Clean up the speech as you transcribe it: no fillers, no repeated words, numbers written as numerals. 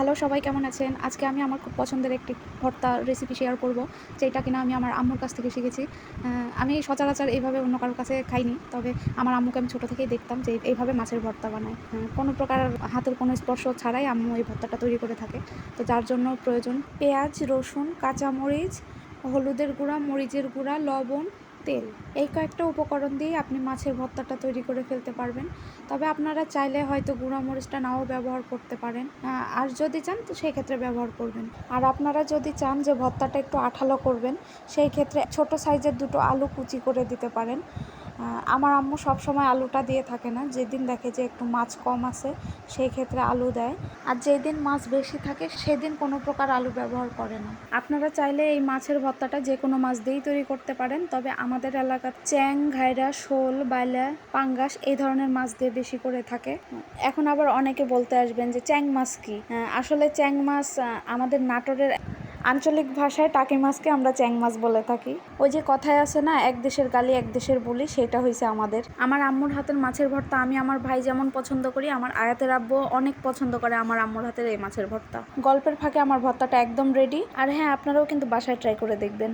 Hello সবাই কেমন আছেন? আজকে আমি আমার খুব পছন্দের একটি ভর্তা রেসিপি শেয়ার করব। যেটা কিনা আমি আমার আম্মুর কাছ থেকে শিখেছি। আমি সচরাচর এভাবে অন্য কারো কাছে খাইনি। তবে আমার আম্মুকে আমি ছোট থেকেই দেখতাম যে এইভাবে মাছের ভর্তা বানায়। কোনো প্রকার হাতের কোনো স্পর্শ ছাড়াই আম্মু এই ভর্তাটা তৈরি করে থাকে। তো যার জন্য প্রয়োজন পেঁয়াজ, রসুন, কাঁচামরিচ, হলুদের গুঁড়া, মরিচের গুঁড়া, লবণ, তেল। এই কয়েকটা উপকরণ দিয়েই আপনি মাছের ভর্তাটা তৈরি করে ফেলতে পারবেন। তবে আপনারা চাইলে হয়তো গুঁড়া মরিচটা নাও ব্যবহার করতে পারেন। আর যদি চান তো সেই ক্ষেত্রে ব্যবহার করবেন। আর আপনারা যদি চান যে ভর্তাটা একটু আঠালো করবেন, সেই ক্ষেত্রে ছোট সাইজের 2টো আলু কুচি করে দিতে পারেন। আমার আম্মু সবসময় আলুটা দিয়ে থাকে না, যেদিন দেখে যে একটু মাছ কম আছে সেই ক্ষেত্রে আলু দেয়। আর যেদিন মাছ বেশি থাকে সেদিন কোনো প্রকার আলু ব্যবহার করে না। আপনারা চাইলে এই মাছের ভর্তাটা যে কোনো মাছ দিয়েই তৈরি করতে পারেন। তবে আমাদের এলাকার চ্যাং, ঘাইরা, শোল, বাইলা, পাঙ্গাস এই ধরনের মাছ দিয়ে বেশি করে থাকে। এখন আবার অনেকে বলতে আসবেন যে চ্যাং মাছ কি? আসলে চ্যাং মাছ আমাদের নাটোরের আঞ্চলিক ভাষায় টাকি মাছকে আমরা চ্যাং মাছ বলে থাকি। ওই যে কথায় আছে না, এক দেশের গালি এক দেশের বুলি, সেটা হয়েছে আমাদের। আমার আম্মুর হাতের মাছের ভর্তা আমি আমার ভাই যেমন পছন্দ করি, আমার আয়াতের আব্বু অনেক পছন্দ করে আমার আম্মুর হাতের এই মাছের ভর্তা। গল্পের ফাঁকে আমার ভর্তাটা একদম রেডি। আর হ্যাঁ, আপনারাও কিন্তু বাসায় ট্রাই করে দেখবেন।